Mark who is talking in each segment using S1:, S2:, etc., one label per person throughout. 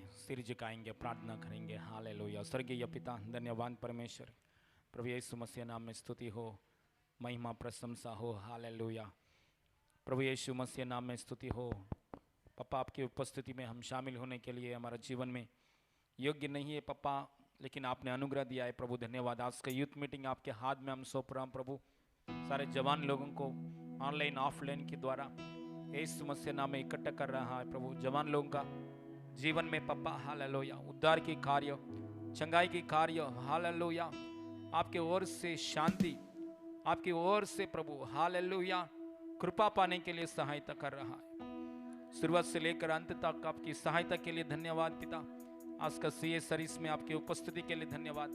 S1: सिर झुकाएंगे, प्रार्थना करेंगे। हालेलुया। स्वर्गीय पिता, धन्यवाद परमेश्वर, प्रभु यीशु मसीह नाम में स्तुति हो, महिमा प्रशंसा हो। हालेलुया। प्रभु यीशु मसीह नाम में स्तुति हो। पापा, आपकी उपस्थिति में हम शामिल होने के लिए हमारा जीवन में योग्य नहीं है पापा, लेकिन आपने अनुग्रह दिया है प्रभु। धन्यवाद। आज का यूथ मीटिंग आपके हाथ में हम सौंप रहा हूं प्रभु। सारे जवान लोगों को ऑनलाइन ऑफलाइन के द्वारा यीशु मसीह नाम में इकट्ठा कर रहा है प्रभु। जवान लोगों का जीवन में पापा हालेलुया उद्धार की कार्य, चंगाई की कार्य, हालेलुया आपके ओर से शांति, आपकी ओर से प्रभु हालेलुया कृपा पाने के लिए सहायता कर रहा है। शुरुआत से लेकर अंत तक आपकी सहायता के लिए धन्यवाद पिता। आज का सीए सर्विस में आपकी उपस्थिति के लिए धन्यवाद।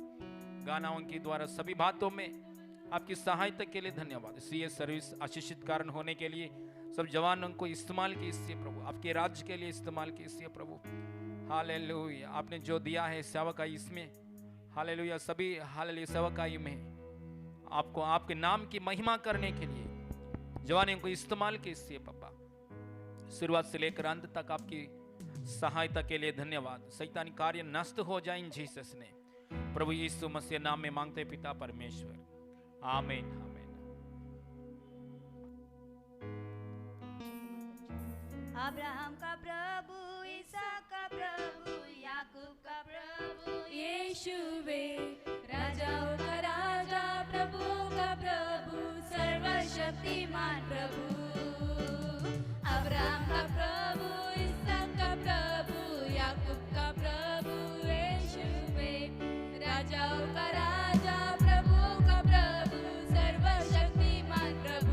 S1: गानाओं के द्वारा सभी बातों में आपकी सहायता के लिए धन्यवाद। सीए सर्विस आशीषित कारण होने के लिए सब जवानों को इस्तेमाल कीजिए प्रभु, आपके राज्य के लिए इस्तेमाल कीजिए प्रभु। हालेलुया। आपने जो दिया है सेवकाई इसमें, हालेलुया सभी हालेलुया सेवकाई में आपको आपके नाम की महिमा करने के लिए जवानों को इस्तेमाल कीजिए पापा। शुरुआत से लेकर अंत तक आपकी सहायता के लिए धन्यवाद। शैतानी कार्य नष्ट हो जाए इन जीसस ने, प्रभु यीशु मसीह नाम में मांगते पिता परमेश्वर, आमीन आमीन।
S2: अब्राहम का प्रभु, इसहाक का प्रभु, याकूब का प्रभु यीशुवे, राजाओं का राजा, प्रभुओं का प्रभु, सर्वशक्तिमान प्रभु। अब्राहम का प्रभु, इसहाक का प्रभु, याकूब का प्रभु यीशुवे, राजाओं का राजा, प्रभुओं का प्रभु, सर्वशक्तिमान प्रभु।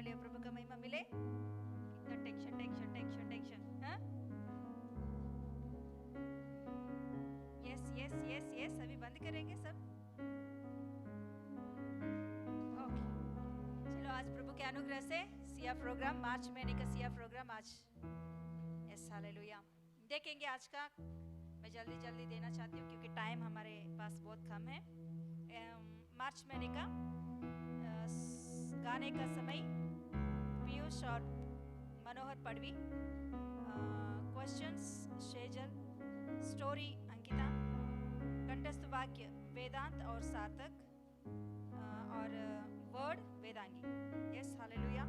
S3: हालेलुया, प्रभु का महिमा मिले। इतना टेंशन टेंशन टेंशन टेंशन, हाँ? यस यस यस यस, अभी बंद करेंगे सब। ओके, चलो आज प्रभु के अनुग्रह से सिया प्रोग्राम, मार्च महीने का सिया प्रोग्राम आज, यस हालेलुया, देखेंगे आज का। मैं जल्दी जल्दी देना चाहती हूँ क्योंकि टाइम हमारे पास बहुत कम है। मार्च महीने का गाने का समय पीयूष और मनोहर पड़वी, क्वेश्चंस शेजल, स्टोरी अंकिता, कंठस्थ वाक्य वेदांत और सार्थक, और वर्ड वेदांगी। यस हालेलुया,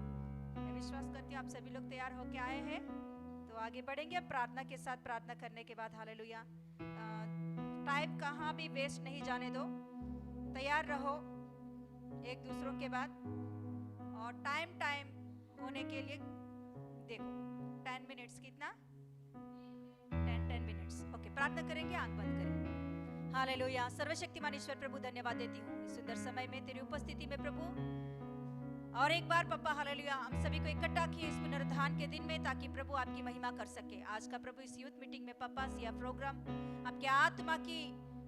S3: मैं विश्वास करती हूँ आप सभी लोग तैयार होके आए हैं, तो आगे बढ़ेंगे प्रार्थना के साथ। प्रार्थना करने के बाद हालेलुया, टाइम कहाँ भी वेस्ट नहीं जाने दो, तैयार रहो एक दूसरों के बाद, और टाइम होने के लिए देखो 10 मिनट्स, कितना 10 मिनट्स। ओके, प्रार्थना करेंगे, आंख बंद करें। हालेलुया, सर्वशक्तिमान ईश्वर प्रभु धन्यवाद देती हूँ इस सुंदर समय में तेरी उपस्थिति में प्रभु, और एक बार पप्पा हालेलुया हम सभी को इकट्ठा किए इस पुनरुत्थान के दिन में, ताकि प्रभु आपकी महिमा कर सके। आज का प्रभु इस यूथ मीटिंग में पप्पा सिया प्रोग्राम आपके आत्मा की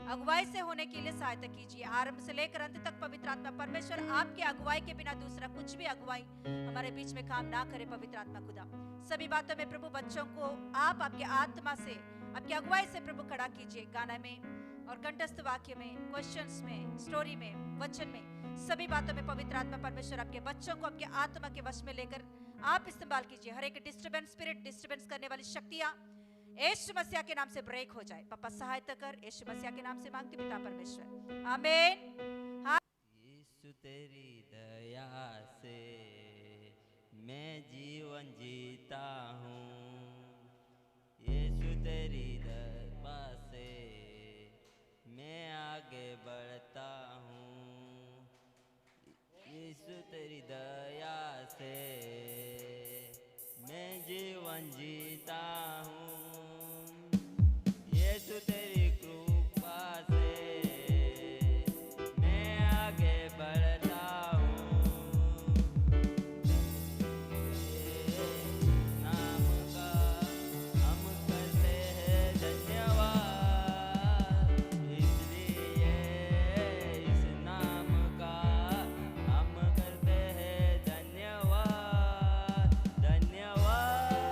S3: अगुवाई से होने के लिए सहायता कीजिए। आरंभ से लेकर अंत तक पवित्र आत्मा परमेश्वर आपकी अगुवाई के बिना दूसरा कुछ भी अगुवाई हमारे बीच में काम ना करे। पवित्र आत्मा खुदा सभी बातों में प्रभु बच्चों को आप आपके आत्मा से, आपकी अगुवाई से प्रभु खड़ा कीजिए। गाना में और कंठस्थ वाक्य में, क्वेश्चंस में, स्टोरी में, वचन में, सभी बातों में पवित्र आत्मा परमेश्वर आपके बच्चों को आपके आत्मा के वश में लेकर आप इस्तेमाल कीजिए। हर एक डिस्टर्बेंस स्पिरिट, डिस्टर्बेंस करने वाली शक्तियां यीशु मसीह के नाम से ब्रेक हो जाए। पापा सहायता कर, यीशु मसीह के नाम से मांगते पिता परमेश्वर, आमीन।
S4: यीशु तेरी दया से मैं जीवन जीता हूँ, यीशु तेरी दया से मैं आगे बढ़ता हूँ, यीशु तेरी दया से मैं जीवन जीता हूँ, यीशु तेरी कृपा से मैं आगे बढ़ता हूँ, नाम का हम करते हैं धन्यवाद, इसलिए इस नाम का हम करते हैं धन्यवाद, धन्यवाद,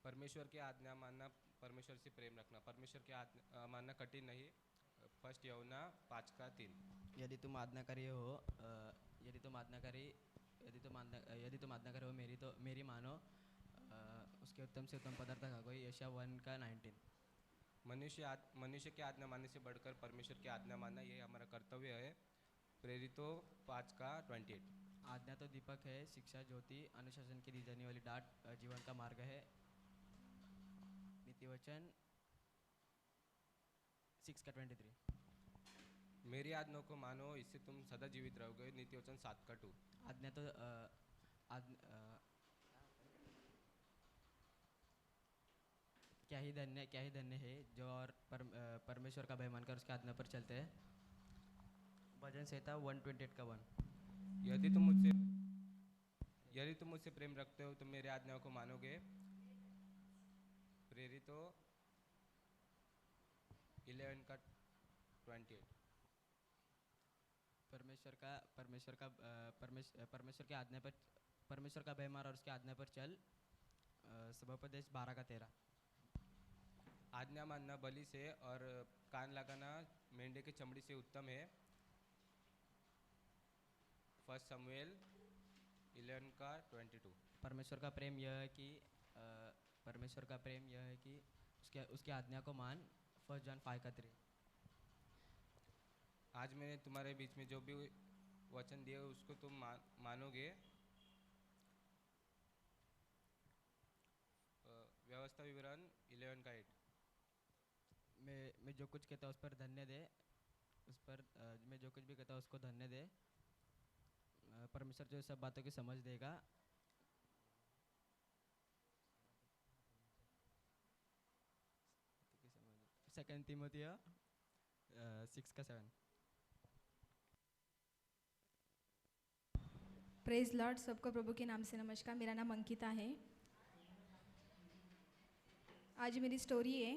S5: परमेश्वर की आज्ञा मानना, परमेश्वर से प्रेम रखना। परमेश्वर की आज्ञा मानना कठिन नहीं। फर्स्ट यूहन्ना 5:3।
S6: यदि तुम आज्ञाकारी हो यदि तुम आज्ञाकारी हो मेरी मानो उसके उत्तम से उत्तम पदार्थ खा कोई यशाया 1:19।
S5: मनुष्य की आज्ञा मानने से बढ़कर परमेश्वर की आज्ञा मानना ये हमारा कर्तव्य है। प्रेरितों 5:28।
S6: आज्ञा तो दीपक है, शिक्षा ज्योति, अनुशासन की दी जाने वाली डांट जीवन का मार्ग है। नीति वचन 6:23।
S5: मेरी आज्ञाओं को मानो, इससे तुम सदा जीवित रहोगे। नीति वचन 7:2।
S6: आज्ञा तो क्या ही धन्य है जो और परमेश्वर का भय मानकर उसकी आज्ञा पर चलते हैं। भजन संहिता 128:1।
S5: यदि तुम मुझसे प्रेम रखते हो तो मेरी आज्ञाओं को मानोगे। प्रेरितों 11:28।
S6: परमेश्वर का भय मान और उसकी आज्ञा पर चल। सभोपदेश 12:13।
S5: आज्ञा मानना बलि से और कान लगाना मेंढे की चमड़ी से उत्तम है। फर्स्ट शमूएल 11:22।
S6: परमेश्वर का प्रेम यह है कि उसकी आज्ञा को मान। First John 5:3।
S5: आज मैंने तुम्हारे बीच में जो भी वचन दिए उसको तुम मानोगे। व्यवस्था विवरण 11:8।
S6: मैं जो कुछ कहता हूँ उस पर धन्य दे। मैं जो कुछ भी कहता हूँ उसको धन्य दे। परमेश्वर जो सब बातों की समझ देगा। सेकंड तीमुथियो 6:7।
S7: Praise Lord. सबको प्रभु के नाम से नमस्कार। मेरा नाम अंकिता है। आज मेरी स्टोरी है।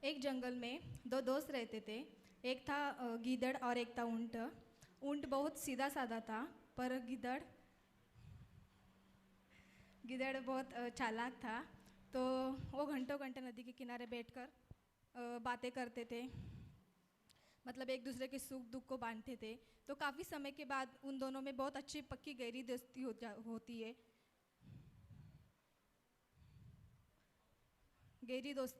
S7: एक जंगल में दो दोस्त रहते थे। एक था गीदड़ और एक था ऊंट। ऊंट बहुत सीधा साधा था, पर गिदड़ बहुत चालाक था। तो वो घंटों घंटे नदी के किनारे बैठकर बातें करते थे, मतलब एक दूसरे के सुख दुख को बांटते थे। तो काफ़ी समय के बाद उन दोनों में बहुत अच्छी पक्की गहरी दोस्ती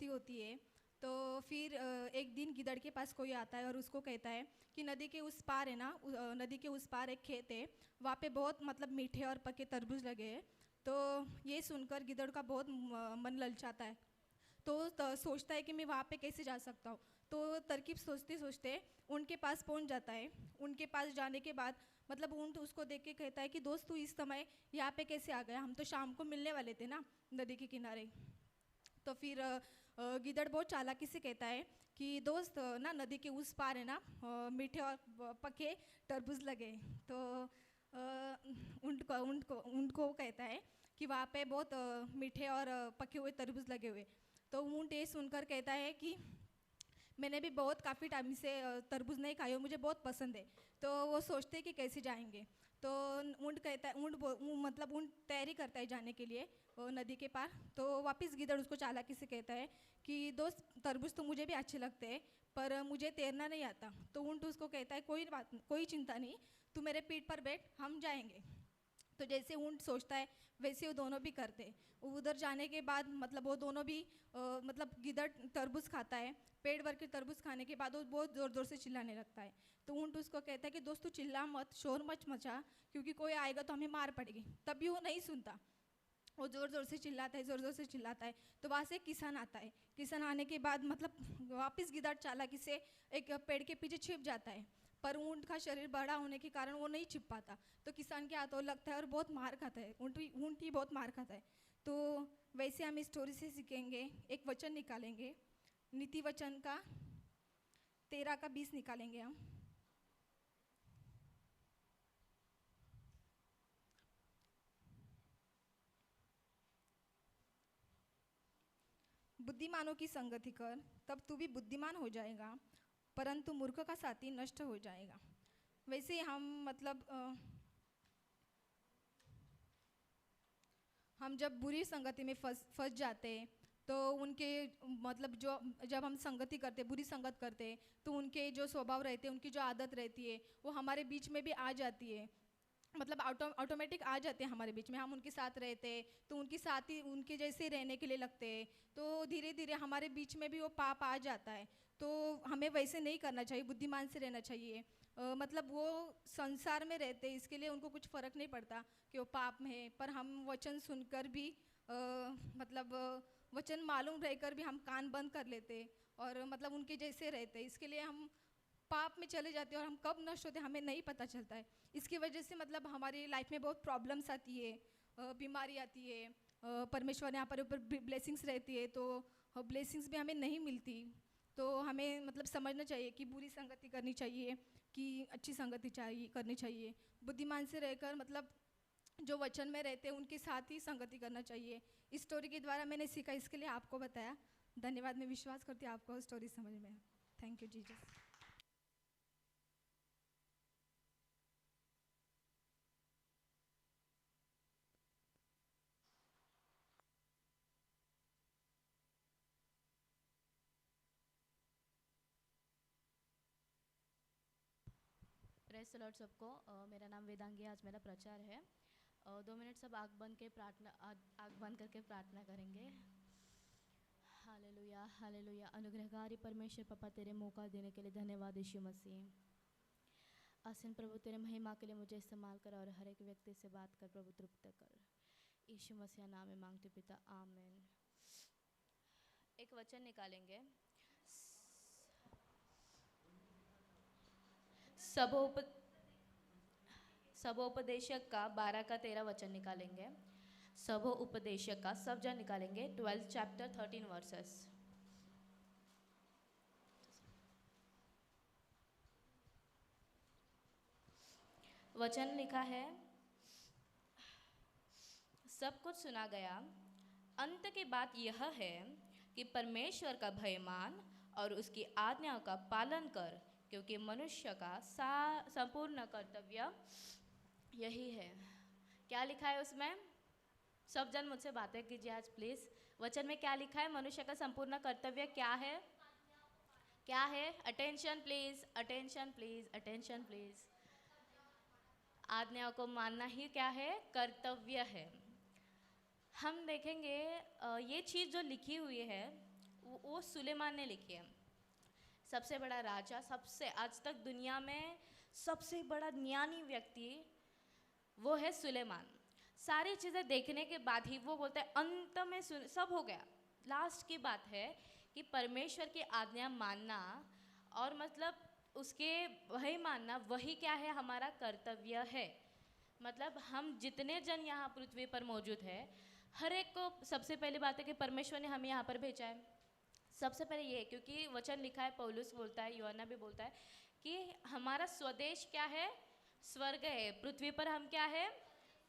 S7: होती है। तो फिर एक दिन गिदड़ के पास कोई आता है और उसको कहता है कि नदी के उस पार है ना, नदी के उस पार एक खेत है, वहाँ पे बहुत मतलब मीठे और पके तरबूज लगे हैं। तो ये सुनकर गिदड़ का बहुत मन ललचाता है। तो सोचता है कि मैं वहाँ पे कैसे जा सकता हूँ। तो तरकीब सोचते सोचते उनके पास पहुँच जाता है। उनके पास जाने के बाद मतलब ऊँट उसको देख के कहता है कि दोस्त तू इस समय यहाँ पे कैसे आ गया, हम तो शाम को मिलने वाले थे ना नदी के किनारे। तो फिर गिदड़ बहुत चालाकी से कहता है कि दोस्त ना नदी के उस पार है ना मीठे और पके तरबूज लगे। तो ऊँट को कहता है कि वहाँ पे बहुत मीठे और पके हुए तरबूज लगे हुए। तो ऊँट ये सुनकर कहता है कि मैंने भी बहुत काफ़ी टाइम से तरबूज नहीं खाई, मुझे बहुत पसंद है। तो वो सोचते हैं कि कैसे जाएंगे। तो ऊँट कहता है ऊँट तैयारी करता है जाने के लिए नदी के पार। तो वापस गिदड़ उसको चालाकी से कहता है कि दोस्त तरबूज तो मुझे भी अच्छे लगते हैं, पर मुझे तैरना नहीं आता। तो ऊँट उसको कहता है कोई चिंता नहीं, तू मेरे पीठ पर बैठ, हम जाएंगे। तो जैसे ऊँट सोचता है वैसे वो दोनों भी करते। उधर जाने के बाद मतलब वो दोनों भी मतलब गिदड़ तरबूज खाता है। पेट भर के तरबूज खाने के बाद वो बहुत ज़ोर ज़ोर से चिल्लाने लगता है। तो ऊँट उसको कहता है कि दोस्त तू चिल्ला मत, शोर मच मचा, क्योंकि कोई आएगा तो हमें मार पड़ेगी। तभी वो नहीं सुनता, वो ज़ोर ज़ोर से चिल्लाता है। तो वहाँ से किसान आता है। किसान आने के बाद मतलब वापस गिदड़ चालाकी से एक पेड़ के पीछे छिप जाता है, पर ऊँट का शरीर बड़ा होने के कारण वो नहीं छिप पाता। तो किसान के हाथों लगता है और बहुत मार खाता है। ऊँट ही बहुत मार खाता है। तो वैसे हम इस स्टोरी से सीखेंगे, एक वचन निकालेंगे, नीति वचन का 13:20 निकालेंगे हम। बुद्धिमानों की संगति कर, तब तू भी बुद्धिमान हो जाएगा, परंतु मूर्ख का साथी नष्ट हो जाएगा। वैसे हम मतलब हम जब बुरी संगति में फंस जाते हैं तो उनके मतलब जो जब हम संगति करते बुरी संगत करते हैं तो उनके जो स्वभाव रहते हैं उनकी जो आदत रहती है वो हमारे बीच में भी आ जाती है, मतलब ऑटोमेटिक आ जाते हैं हमारे बीच में। हम उनके साथ रहते हैं तो उनके साथ ही उनके जैसे रहने के लिए लगते हैं, तो धीरे धीरे हमारे बीच में भी वो पाप आ जाता है। तो हमें वैसे नहीं करना चाहिए, बुद्धिमान से रहना चाहिए। मतलब वो संसार में रहते हैं, इसके लिए उनको कुछ फ़र्क नहीं पड़ता कि वो पाप में है, पर हम वचन सुनकर भी मतलब वचन मालूम रहकर भी हम कान बंद कर लेते और मतलब उनके जैसे रहते, इसके लिए हम पाप में चले जाते हैं और हम कब नष्ट होते हमें नहीं पता चलता है। इसकी वजह से मतलब हमारी लाइफ में बहुत प्रॉब्लम्स आती है, बीमारी आती है, परमेश्वर यहाँ पर ऊपर ब्लेसिंग्स रहती है तो ब्लेसिंग्स भी हमें नहीं मिलती। तो हमें मतलब समझना चाहिए कि बुरी संगति करनी चाहिए कि अच्छी संगति चाहिए करनी चाहिए। बुद्धिमान से रहकर मतलब जो वचन में रहते हैं उनके साथ ही संगति करना चाहिए। इस स्टोरी के द्वारा मैंने सीखा, इसके लिए आपको बताया। धन्यवाद। मैं विश्वास करती हूँ आपको स्टोरी समझ में आया। Thank you Jesus.
S8: Press Lord सबको। मेरा नाम वेदांगी, आज मेरा प्रचार है। 2 मिनट सब आग बंद करके प्रार्थना करेंगे। Hallelujah hallelujah. अनुग्रहकारी परमेश्वर पापा, तेरे मौका देने के लिए धन्यवाद यीशु मसीह। आसीन प्रभु, तेरे महिमा के लिए मुझे इस्तेमाल कर और हर एक व्यक्ति से बात कर प्रभु, तृप्त कर। यीशु मसीह नाम में मांगती पिता, आमीन। एक वचन निकालेंगे, सबोपदेशक का 12 का 13 वचन निकालेंगे। सबोपदेशक का सब जन निकालेंगे। 12 चैप्टर 13 वर्सेस। वचन लिखा है, सब कुछ सुना गया, अंत की बात यह है कि परमेश्वर का भय मान और उसकी आज्ञाओं का पालन कर, क्योंकि मनुष्य का संपूर्ण कर्तव्य यही है। क्या लिखा है उसमें? सब जन मुझसे बातें कीजिए आज प्लीज। वचन में क्या लिखा है? मनुष्य का संपूर्ण कर्तव्य क्या है? क्या है? Attention please, attention please, attention please. आज्ञाओं को मानना ही क्या है? कर्तव्य है। हम देखेंगे ये चीज़ जो लिखी हुई है वो सुलेमान ने लिखी है। सबसे बड़ा राजा, सबसे आज तक दुनिया में सबसे बड़ा ज्ञानी व्यक्ति वो है सुलेमान। सारी चीज़ें देखने के बाद ही वो बोलता है अंत में सब हो गया। लास्ट की बात है कि परमेश्वर की आज्ञा मानना और मतलब उसके वही मानना, वही क्या है? हमारा कर्तव्य है। मतलब हम जितने जन यहाँ पृथ्वी पर मौजूद है, हर एक को सबसे पहली बात है कि परमेश्वर ने हमें यहाँ पर भेजा है। सबसे पहले ये, क्योंकि वचन लिखा है, पौलुस बोलता है, यूहन्ना भी बोलता है कि हमारा स्वदेश क्या है? स्वर्ग है। पृथ्वी पर हम क्या है?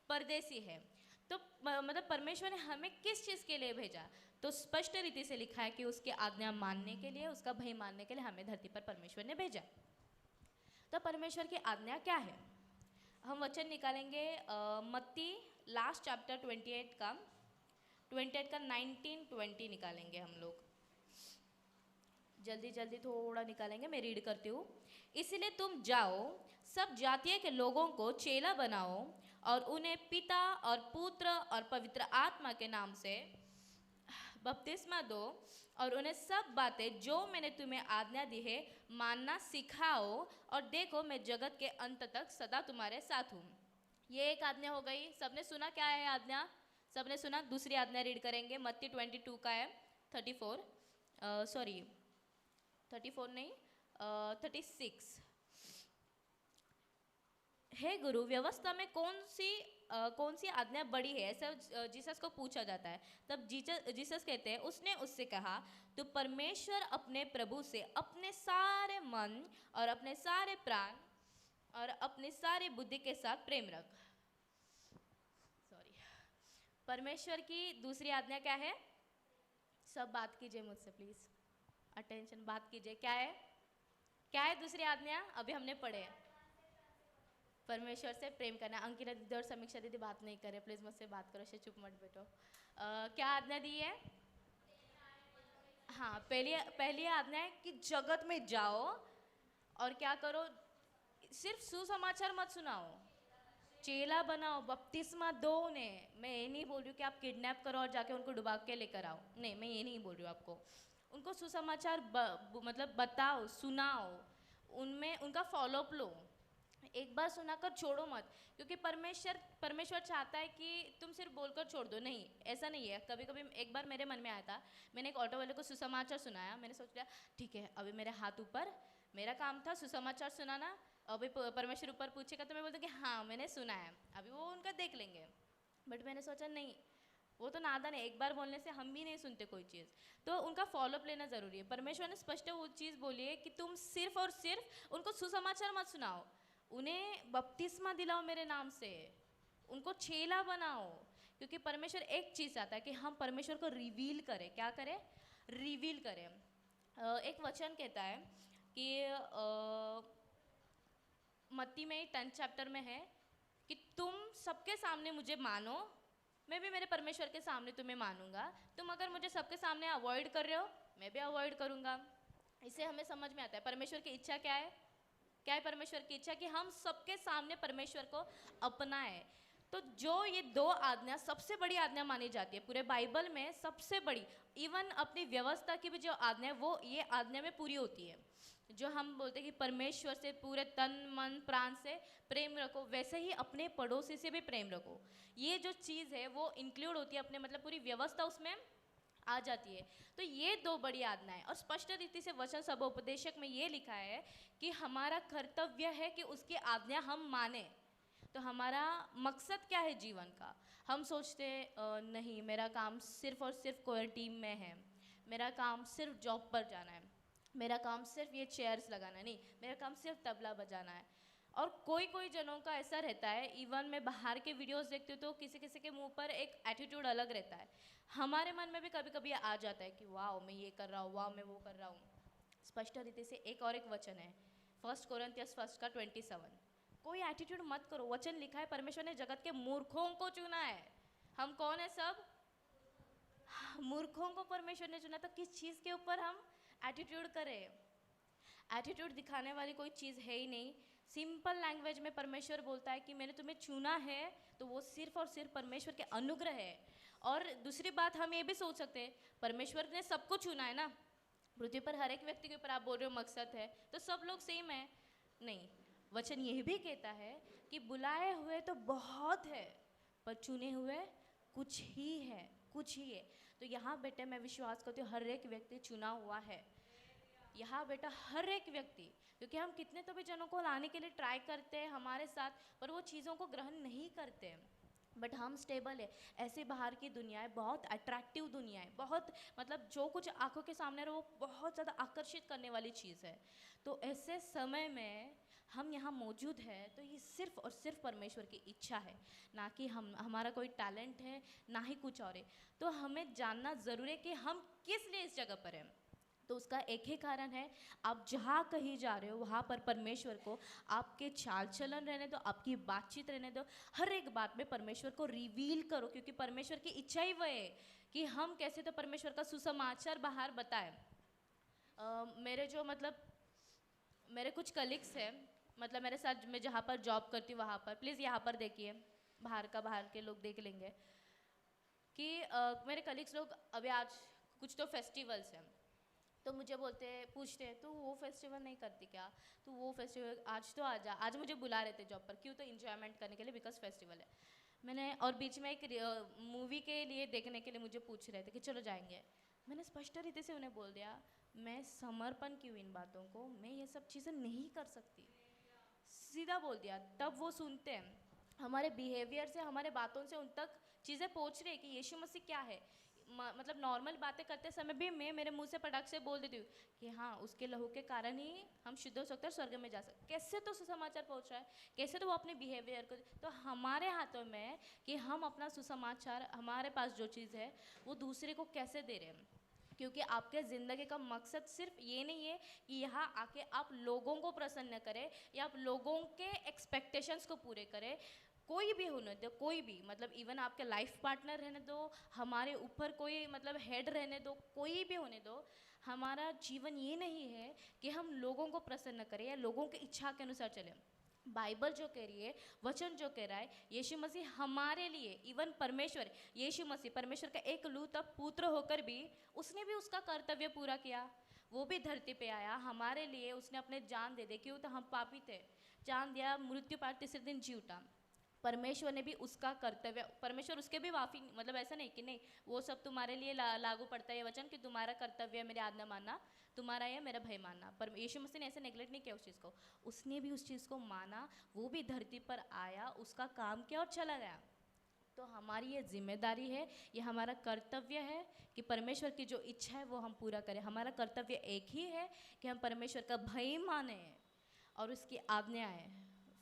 S8: परदेसी है। तो मतलब परमेश्वर ने हमें किस चीज़ के लिए भेजा? तो स्पष्ट रीति से लिखा है कि उसकी आज्ञा मानने के लिए, उसका भय मानने के लिए हमें धरती पर परमेश्वर ने भेजा। तो परमेश्वर की आज्ञा क्या है? हम वचन निकालेंगे मत्ती लास्ट चैप्टर 28 का 19-20 निकालेंगे हम लोग। जल्दी जल्दी थोड़ा निकालेंगे, मैं रीड करती हूँ। इसलिए तुम जाओ, सब जातियों के लोगों को चेला बनाओ और उन्हें पिता और पुत्र और पवित्र आत्मा के नाम से बपतिस्मा दो और उन्हें सब बातें जो मैंने तुम्हें आज्ञा दी है मानना सिखाओ, और देखो मैं जगत के अंत तक सदा तुम्हारे साथ हूँ। ये एक आज्ञा हो गई। सबने सुना क्या है आज्ञा? सबने सुना। दूसरी आज्ञा रीड करेंगे, मत्ती 22 का है 36। हे गुरु, व्यवस्था में कौन सी आज्ञा बड़ी है? ऐसा जीसस को पूछा जाता है। तब जीसस कहते हैं, उसने उससे कहा, तू परमेश्वर अपने प्रभु से अपने सारे मन और अपने सारे प्राण और अपनी सारी बुद्धि के साथ प्रेम रख। परमेश्वर की दूसरी आज्ञा क्या है? सब बात कीजिए मुझसे प्लीज, अटेंशन, बात कीजिए। क्या है? क्या है दूसरी आज्ञा? अभी हमने पढ़े। परमेश्वर से प्रेम करना। अंकिता दीदी और समीक्षा दीदी बात नहीं करे, प्लीज़ मुझसे बात करो, ऐसे चुप मत बैठो। क्या आज्ञा दी है? हाँ, पहली आज्ञा है कि जगत में जाओ और क्या करो, सिर्फ सुसमाचार मत सुनाओ, चेला बनाओ, बपतिस्मा दो उन्हें। मैं ये नहीं बोल रही हूँ कि आप किडनैप करो और जाके उनको डुबा के लेकर आओ, नहीं, मैं ये नहीं बोल रही हूँ आपको। उनको सुसमाचार मतलब बताओ, सुनाओ, उनमें उनका फॉलोअप लो। एक बार सुनाकर छोड़ो मत, क्योंकि परमेश्वर चाहता है कि तुम सिर्फ बोलकर छोड़ दो, नहीं, ऐसा नहीं है। कभी कभी एक बार मेरे मन में आया था, मैंने एक ऑटो वाले को सुसमाचार सुनाया, मैंने सोच लिया ठीक है, अभी मेरे हाथ ऊपर, मेरा काम था सुसमाचार सुनाना, अभी परमेश्वर ऊपर पूछेगा तो मैं बोलती कि हाँ मैंने सुना है, अभी वो उनका देख लेंगे। बट मैंने सोचा नहीं, वो तो नादान है, एक बार बोलने से हम भी नहीं सुनते कोई चीज़, तो उनका फॉलोअप लेना ज़रूरी है। परमेश्वर ने स्पष्ट वो चीज़ बोली है कि तुम सिर्फ और सिर्फ उनको सुसमाचार मत सुनाओ, उन्हें बपतिस्मा दिलाओ मेरे नाम से, उनको चेला बनाओ, क्योंकto परमेश्वर एक चीज़ चाहता है कि हम परमेश्वर को रिवील करें। क्या करें? रिवील करें। एक वचन कहता है कि मत्ती में 10 चैप्टर में है कि तुम सबके सामने मुझे मानो, मैं भी मेरे परमेश्वर के सामने तुम्हें मानूंगा। तुम अगर मुझे सबके सामने अवॉइड कर रहे हो, मैं भी अवॉइड करूंगा। इससे हमें समझ में आता है परमेश्वर की इच्छा क्या है। क्या है परमेश्वर की इच्छा? कि हम सबके सामने परमेश्वर को अपनाएं। तो जो ये दो आज्ञा सबसे बड़ी आज्ञा मानी जाती है पूरे बाइबल में, सबसे बड़ी, इवन अपनी व्यवस्था की भी जो आज्ञा है वो ये आज्ञा में पूरी होती है। जो हम बोलते हैं कि परमेश्वर से पूरे तन मन प्राण से प्रेम रखो, वैसे ही अपने पड़ोसी से भी प्रेम रखो। ये जो चीज़ है वो इंक्लूड होती है अपने, मतलब पूरी व्यवस्था उसमें आ जाती है। तो ये दो बड़ी आज्ञाएं, और स्पष्ट रीति से वचन सभोपदेशक में ये लिखा है कि हमारा कर्तव्य है कि उसकी आज्ञा हम माने। तो हमारा मकसद क्या है जीवन का? हम सोचते नहीं, मेरा काम सिर्फ और सिर्फ कोई टीम में है, मेरा काम सिर्फ जॉब पर जाना है, मेरा काम सिर्फ ये चेयर्स लगाना है, नहीं, मेरा काम सिर्फ तबला बजाना है। और कोई कोई जनों का ऐसा रहता है, इवन मैं बाहर के वीडियोस देखती हूँ तो किसी किसी के मुंह पर एक एटीट्यूड अलग रहता है। हमारे मन में भी कभी कभी आ जाता है कि वाह मैं ये कर रहा हूँ, वाह मैं वो कर रहा हूँ। स्पष्ट रीति से एक और एक वचन है 1 कोरिन्थियंस 1:27, कोई एटीट्यूड मत करो। वचन लिखा है परमेश्वर ने जगत के मूर्खों को चुना है। हम कौन है? सब मूर्खों को परमेश्वर ने चुना। तो किस चीज़ के ऊपर हम एटीट्यूड करें? एटीट्यूड दिखाने वाली कोई चीज़ है ही नहीं। सिंपल लैंग्वेज में परमेश्वर बोलता है कि मैंने तुम्हें चुना है, तो वो सिर्फ और सिर्फ परमेश्वर के अनुग्रह है। और दूसरी बात हम ये भी सोच सकते हैं, परमेश्वर ने सबको चुना है ना, पृथ्वी पर हर एक व्यक्ति के ऊपर आप बोल रहे हो मकसद है, तो सब लोग सेम है? नहीं, वचन यह भी कहता है कि बुलाए हुए तो बहुत है, पर चुने हुए कुछ ही है, कुछ ही है। तो यहाँ बेटे मैं विश्वास करती हूँ हर एक व्यक्ति चुना हुआ है। यहाँ बेटा हर एक व्यक्ति, क्योंकि हम कितने तो भी जनों को लाने के लिए ट्राई करते हैं हमारे साथ, पर वो चीज़ों को ग्रहण नहीं करते हैं। बट हम स्टेबल है। ऐसे बाहर की दुनिया है, बहुत अट्रैक्टिव दुनिया है, बहुत मतलब जो कुछ आंखों के सामने रहो वो बहुत ज़्यादा आकर्षित करने वाली चीज़ है। तो ऐसे समय में हम यहाँ मौजूद है तो ये सिर्फ और सिर्फ परमेश्वर की इच्छा है, ना कि हमारा कोई टैलेंट है, ना ही कुछ और है। तो हमें जानना ज़रूरी है कि हम किस लिए इस जगह पर हैं। तो उसका एक ही कारण है, आप जहाँ कहीं जा रहे हो वहाँ पर परमेश्वर को आपके चाल चलन रहने दो, आपकी बातचीत रहने दो, हर एक बात में परमेश्वर को रिवील करो, क्योंकि परमेश्वर की इच्छा ही वह है कि हम कैसे तो परमेश्वर का सुसमाचार बाहर बताएं। मेरे जो मतलब मेरे कुछ कलीग्स हैं, मतलब मेरे साथ मैं जहाँ पर जॉब करती हूँ वहाँ पर, प्लीज़ यहाँ पर देखिए, बाहर के लोग देख लेंगे कि मेरे कलीग्स लोग अभी आज कुछ तो फेस्टिवल्स हैं, तो मुझे पूछते हैं तो वो फेस्टिवल नहीं करती क्या, तो वो फेस्टिवल आज तो आ जा, आज मुझे बुला रहे थे जॉब पर, क्यों? तो इंजॉयमेंट करने के लिए, बिकॉज फेस्टिवल है। मैंने और बीच में एक मूवी के लिए देखने के लिए मुझे पूछ रहे थे कि चलो जाएंगे। मैंने स्पष्ट रीति से उन्हें बोल दिया, मैं समर्पण क्यों इन बातों को, मैं ये सब चीज़ें नहीं कर सकती, सीधा बोल दिया। तब वो सुनते हैं, हमारे बिहेवियर से, हमारे बातों से उन तक चीज़ें पहुँच रही है कि यीशु मसीह क्या है। मतलब नॉर्मल बातें करते समय भी मैं मेरे मुंह से पटाख से बोल देती हूँ कि हाँ उसके लहू के कारण ही हम शुद्ध हो सकते हैं, स्वर्ग में जा सकते। कैसे तो सुसमाचार पहुँच रहा है, कैसे तो वो अपने बिहेवियर को, तो हमारे हाथों में कि हम अपना सुसमाचार, हमारे पास जो चीज़ है वो दूसरे को कैसे दे रहे हैं। क्योंकि आपके ज़िंदगी का मकसद सिर्फ ये नहीं है कि यहाँ आके आप लोगों को प्रसन्न करें या आप लोगों के एक्सपेक्टेशंस को पूरे करें। कोई भी होने दो, कोई भी, मतलब इवन आपके लाइफ पार्टनर रहने दो, हमारे ऊपर कोई मतलब हेड रहने दो, कोई भी होने दो, हमारा जीवन ये नहीं है कि हम लोगों को प्रसन्न करें या लोगों की इच्छा के अनुसार चलें। बाइबल जो कह रही है, वचन जो कह रहा है, यीशु मसीह हमारे लिए, इवन परमेश्वर, यीशु मसीह परमेश्वर का एक लूता पुत्र होकर भी उसने भी उसका कर्तव्य पूरा किया। वो भी धरती पे आया हमारे लिए, उसने अपने जान दे दी, क्यों? तो हम पापी थे, जान दिया, मृत्यु पार, तीसरे दिन जी उठा। परमेश्वर ने भी उसका कर्तव्य, परमेश्वर उसके भी माफ़ी, मतलब ऐसा नहीं कि नहीं वो सब तुम्हारे लिए लागू पड़ता है ये वचन कि तुम्हारा कर्तव्य है मेरी आज्ञा मानना, तुम्हारा है मेरा भय मानना। पर यीशु मसीह ने ऐसे नेगलेक्ट नहीं किया उस चीज़ को, उसने भी उस चीज़ को माना, वो भी धरती पर आया, उसका काम किया और चला गया। तो हमारी ये जिम्मेदारी है, ये हमारा कर्तव्य है कि परमेश्वर की जो इच्छा है वो हम पूरा करें। हमारा कर्तव्य एक ही है कि हम परमेश्वर का भय माने और उसकी आज्ञाएं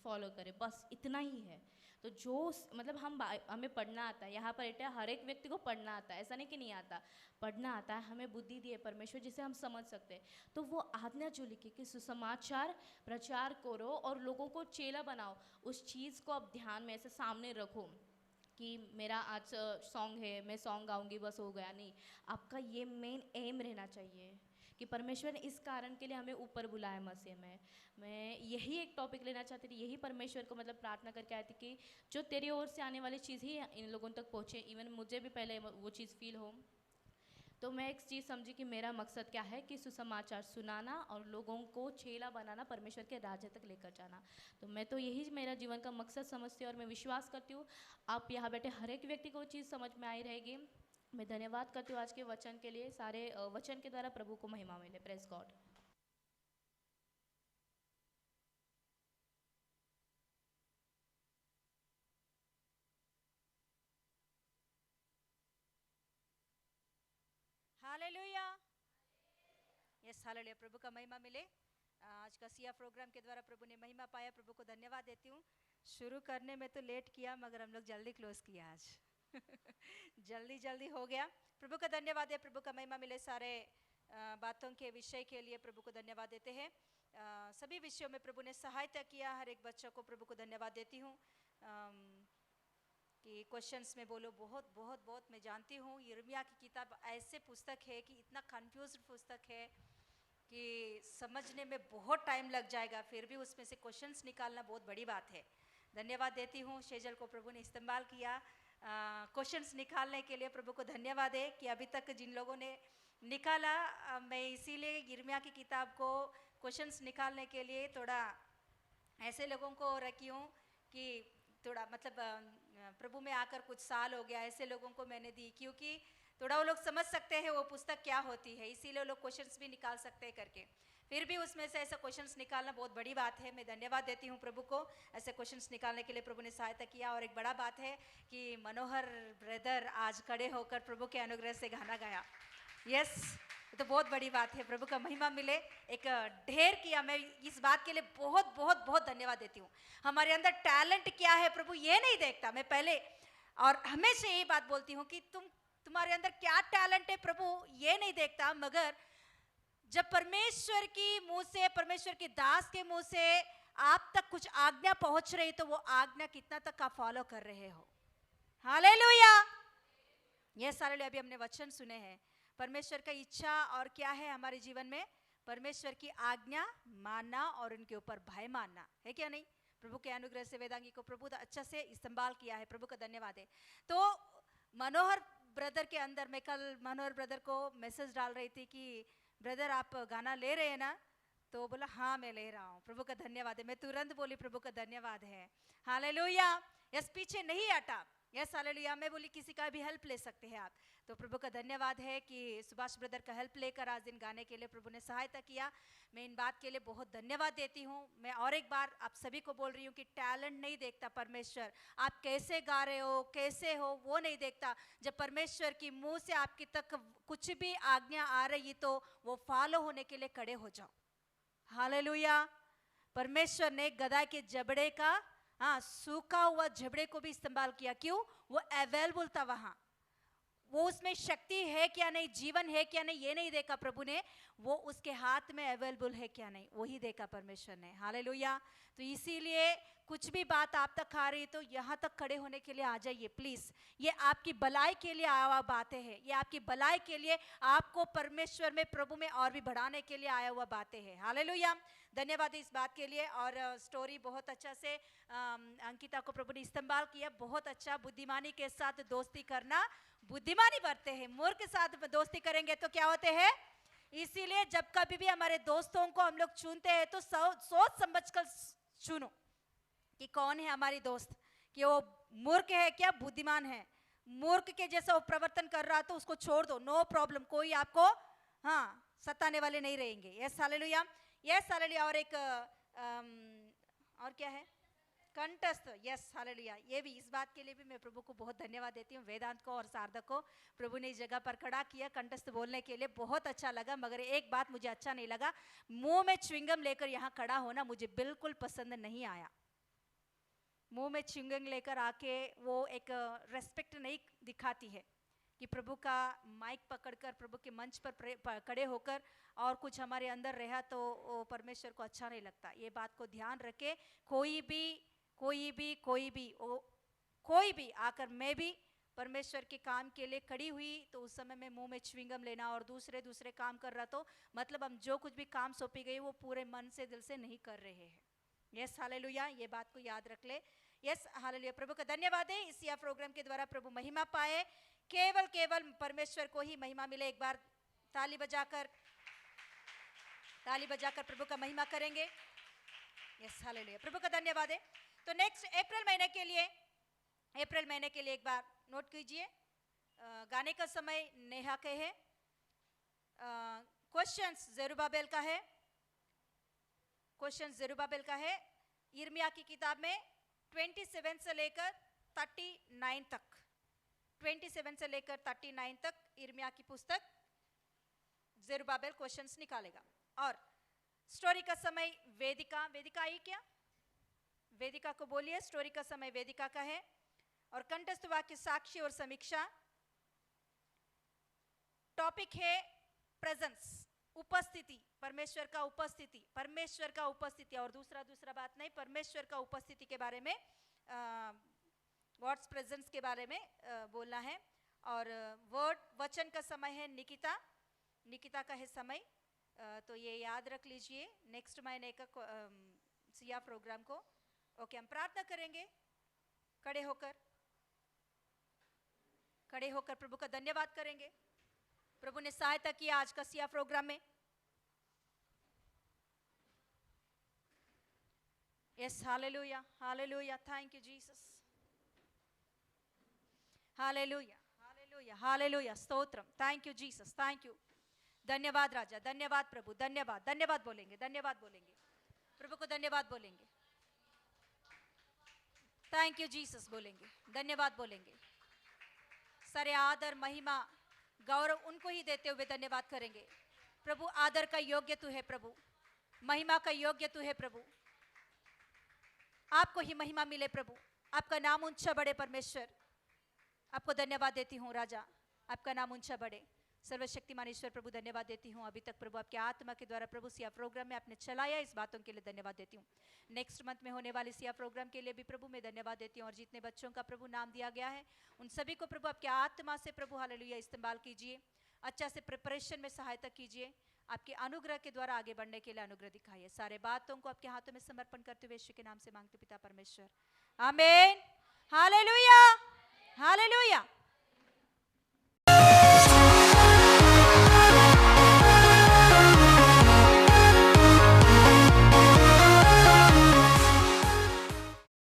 S8: फॉलो करें, बस इतना ही है। तो जो मतलब हमें पढ़ना आता है, यहाँ पर बेटा हर एक व्यक्ति को पढ़ना आता है, ऐसा नहीं कि नहीं आता, पढ़ना आता है, हमें बुद्धि दी है परमेश्वर जिसे हम समझ सकते हैं। तो वो आज्ञा जो लिखी कि सुसमाचार प्रचार करो और लोगों को चेला बनाओ, उस चीज़ को अब ध्यान में ऐसे सामने रखो कि मेरा आज सॉन्ग है, मैं सॉन्ग गाऊंगी, बस हो गया नहीं। आपका ये मेन एम रहना चाहिए कि परमेश्वर ने इस कारण के लिए हमें ऊपर बुलाया मसीह में। मैं यही एक टॉपिक लेना चाहती थी, यही परमेश्वर को मतलब प्रार्थना करके आई थी कि जो तेरी ओर से आने वाली चीज़ ही इन लोगों तक पहुँचे, इवन मुझे भी पहले वो चीज़ फील हो। तो मैं एक चीज़ समझी कि मेरा मकसद क्या है कि सुसमाचार सुनाना और लोगों को चेला बनाना, परमेश्वर के राज्य तक लेकर जाना। तो मैं तो यही मेरा जीवन का मकसद समझती हूँ और मैं विश्वास करती हूँ आप यहाँ बैठे हर एक व्यक्ति को चीज़ समझ में आई रहेगी। मैं धन्यवाद करती हूँ आज के वचन के लिए, सारे वचन के द्वारा प्रभु को महिमा मिले। Praise God.
S3: Hallelujah, yes hallelujah, प्रभु का महिमा मिले। आज का सिया प्रोग्राम के द्वारा प्रभु ने महिमा पाया, प्रभु को धन्यवाद देती हूँ। शुरू करने में तो लेट किया मगर हम लोग जल्दी क्लोज किया आज जल्दी हो गया। प्रभु का धन्यवाद है, प्रभु का महिमा मिले। सारे बातों के विषय के लिए प्रभु को धन्यवाद देते हैं। सभी विषयों में प्रभु ने सहायता किया, हर एक बच्चों को प्रभु को धन्यवाद देती हूँ। कि क्वेश्चंस में बोलो, बहुत बहुत बहुत मैं जानती हूँ यिर्मयाह की किताब ऐसे पुस्तक है कि इतना कंफ्यूज्ड पुस्तक है कि समझने में बहुत टाइम लग जाएगा, फिर भी उसमें से क्वेश्चंस निकालना बहुत बड़ी बात है। धन्यवाद देती हूँ शेजल को, प्रभु ने इस्तेमाल किया क्वेश्चंस निकालने के लिए। प्रभु को धन्यवाद है कि अभी तक जिन लोगों ने निकाला, मैं इसीलिए यिर्मयाह की किताब को क्वेश्चंस निकालने के लिए थोड़ा ऐसे लोगों को रखी हूँ कि थोड़ा मतलब प्रभु में आकर कुछ साल हो गया, ऐसे लोगों को मैंने दी, क्योंकि थोड़ा वो लोग समझ सकते हैं वो पुस्तक क्या होती है, इसीलिए वो लोग क्वेश्चंस भी निकाल सकते हैं करके। फिर भी उसमें से ऐसा क्वेश्चंस निकालना बहुत बड़ी बात है। मैं धन्यवाद देती हूँ प्रभु को, ऐसे क्वेश्चंस निकालने के लिए प्रभु ने सहायता किया। और एक बड़ा बात है कि मनोहर ब्रदर आज खड़े होकर प्रभु के अनुग्रह से गाना गाया। यस, तो बहुत बड़ी बात है, प्रभु का महिमा मिले। एक ढेर किया, मैं इस बात के लिए बहुत बहुत बहुत धन्यवाद देती हूँ। हमारे अंदर टैलेंट क्या है प्रभु ये नहीं देखता। मैं पहले और हमेशा यही बात बोलती हूँ कि तुम्हारे अंदर क्या टैलेंट है प्रभु ये नहीं देखता, मगर जब परमेश्वर की मुंह से, परमेश्वर के दास के मुंह से आप तक कुछ आज्ञा पहुंच रही, तो वो आज्ञा कितना तक आप फॉलो कर रहे हो। Hallelujah, yes hallelujah. अभी हमने वचन सुने हैं, परमेश्वर का इच्छा और क्या है हमारे जीवन में, परमेश्वर की आज्ञा मानना और उनके ऊपर भय मानना है, क्या नहीं? प्रभु के अनुग्रह से वेदांगी को प्रभु अच्छा से इस्तेमाल किया है, प्रभु का धन्यवाद है। तो मनोहर ब्रदर के अंदर, मैं कल मनोहर ब्रदर को मैसेज डाल रही थी कि ब्रदर आप गाना ले रहे हैं ना, तो बोला हाँ मैं ले रहा हूँ। प्रभु का धन्यवाद है। मैं तुरंत बोली प्रभु का धन्यवाद है। हालेलुया, यस, पीछे नहीं हटा। Yes hallelujah. मैं बोली किसी का भी हेल्प ले सकते हैं आप, तो प्रभु का धन्यवाद है कि सुभाष ब्रदर का हेल्प लेकर आज दिन गाने के लिए प्रभु ने सहायता किया। मैं इन बात के लिए बहुत धन्यवाद देती हूँ। मैं और एक बार आप सभी को बोल रही हूँ कि टैलेंट नहीं देखता परमेश्वर, आप कैसे गा रहे हो, कैसे हो, वो नहीं देखता। जब परमेश्वर की मुंह से आपकी तक कुछ भी आज्ञा आ रही तो वो फॉलो होने के लिए खड़े हो जाओ। हालेलुया। परमेश्वर ने गधा के जबड़े का, हाँ, सूखा हुआ जबड़े को भी इस्तेमाल किया। क्यों? वो अवेलेबल था वहां, वो उसमें शक्ति है क्या नहीं, जीवन है क्या नहीं, ये नहीं देखा प्रभु ने, वो उसके हाथ में अवेलेबल है क्या नहीं, वही देखा परमेश्वर ने। हालेलुया। तो इसीलिए कुछ भी बात आप तक आ रही तो यहाँ तक खड़े होने के लिए आ जाइए प्लीज। ये आपकी भलाई के लिए आया हुआ बातें हैं, ये आपकी भलाई के लिए, आपको परमेश्वर में, प्रभु में और भी बढ़ाने के लिए आया हुआ बातें हैं। हालेलुया। धन्यवाद इस बात के लिए। और स्टोरी बहुत अच्छा से अंकिता को प्रभु ने इस्तेमाल किया, बहुत अच्छा। बुद्धिमानी के साथ दोस्ती करना बुद्धिमानी बरते हैं, मूर्ख के साथ दोस्ती करेंगे तो क्या होते हैं। इसीलिए जब कभी भी हमारे दोस्तों को हम लोग चुनते हैं तो सोच समझकर चुनो कि कौन है हमारी दोस्त, कि वो मूर्ख है क्या बुद्धिमान है। मूर्ख के जैसा वो प्रवर्तन कर रहा तो उसको छोड़ दो, नो प्रॉब्लम, कोई आपको सताने वाले नहीं रहेंगे। Yes hallelujah, yes hallelujah. और एक और क्या है, कंठस्थ। Yes hallelujah. ये भी, इस बात के लिए भी मैं प्रभु को बहुत धन्यवाद देती हूँ, वेदांत को और सार्थक को। प्रभु ने इस जगह पर खड़ा किया कंठस्थ बोलने के लिए, बहुत अच्छा लगा। मगर एक बात मुझे अच्छा नहीं लगा, मुंह में च्युइंगम लेकर यहाँ खड़ा होना मुझे बिल्कुल पसंद नहीं आया। मुंह में च्युइंगम लेकर आके वो एक रेस्पेक्ट नहीं दिखाती है कि प्रभु का माइक पकड़कर प्रभु के मंच पर खड़े होकर और कुछ हमारे अंदर रहा तो परमेश्वर को अच्छा नहीं लगता। ये बात को ध्यान रखे। कोई भी आकर, मैं भी परमेश्वर के काम के लिए खड़ी हुई तो उस समय में मुंह में च्युइंगम लेना और दूसरे काम कर रहा, तो मतलब हम जो कुछ भी काम सौंपी गई वो पूरे मन से, दिल से नहीं कर रहे हैं। Yes hallelujah. ये बात को याद रख ले। Yes hallelujah. प्रभु का धन्यवाद है, इस या प्रोग्राम के द्वारा प्रभु महिमा पाए, केवल परमेश्वर को ही महिमा मिले। एक बार ताली बजाकर प्रभु का महिमा करेंगे। Yes hallelujah. प्रभु का धन्यवाद है। तो नेक्स्ट अप्रैल महीने के लिए एक बार नोट कीजिए, गाने का समय नेहा के है, क्वेश्चंस ज़ेरुब्बाबेल का है, यिर्मयाह की किताब में 27 से लेकर 39 तक, 27 से लेकर 39 तक यिर्मयाह की पुस्तक ज़ेरुब्बाबेल क्वेश्चंस निकालेगा। और स्टोरी का समय वेदिका आई क्या, वेदिका को बोलिए, स्टोरी का समय वेदिका का है। और कंठस्थ वाक्य साक्षी और समीक्षा, टॉपिक है प्रेजेंस, उपस्थिति, परमेश्वर का उपस्थिति। और दूसरा बात नहीं, परमेश्वर का उपस्थिति के बारे में, गॉड्स प्रेजेंस के बारे में बोलना है। और वचन का समय है निकिता का है समय, तो ये याद रख लीजिए नेक्स्ट महीने का सिया प्रोग्राम को। ओके, हम प्रार्थना करेंगे खड़े होकर प्रभु का धन्यवाद करेंगे। प्रभु ने सहायता किया आज का सिया प्रोग्राम में। Yes hallelujah, hallelujah, thank you Jesus, hallelujah, hallelujah, hallelujah, stotram, thank you Jesus, thank you. धन्यवाद राजा, धन्यवाद प्रभु, धन्यवाद बोलेंगे प्रभु को, धन्यवाद बोलेंगे, थैंक यू जीसस बोलेंगे, धन्यवाद बोलेंगे। सारे आदर महिमा गौरव उनको ही देते हुए धन्यवाद करेंगे। प्रभु आदर का योग्य तू है प्रभु, महिमा का योग्य तू है प्रभु, आपको ही महिमा मिले प्रभु, आपका नाम ऊंचा बढ़े परमेश्वर। आपको धन्यवाद देती हूँ राजा, आपका नाम ऊंचा बढ़े। सर्वशक्तिमान ईश्वर प्रभु धन्यवाद देती हूँ, अभी तक प्रभु आपके आत्मा के द्वारा प्रभु सिया प्रोग्राम में आपने चलाया, इस बातों के लिए धन्यवाद देती हूँ। नेक्स्ट मंथ में होने वाले सिया प्रोग्राम के लिए भी प्रभु मैं धन्यवाद देती हूँ। और जितने बच्चों का प्रभु नाम दिया गया है उन सभी को प्रभु आपके आत्मा से प्रभु हालेलुया इस्तेमाल कीजिए, अच्छा से प्रिपरेशन में सहायता कीजिए, आपके अनुग्रह के द्वारा आगे बढ़ने के लिए अनुग्रह दिखाइए। सारे बातों को आपके हाथों में समर्पण करते हुए यीशु के नाम से मांगते पिता परमेश्वर, आमीन, हालेलुया, हालेलुया।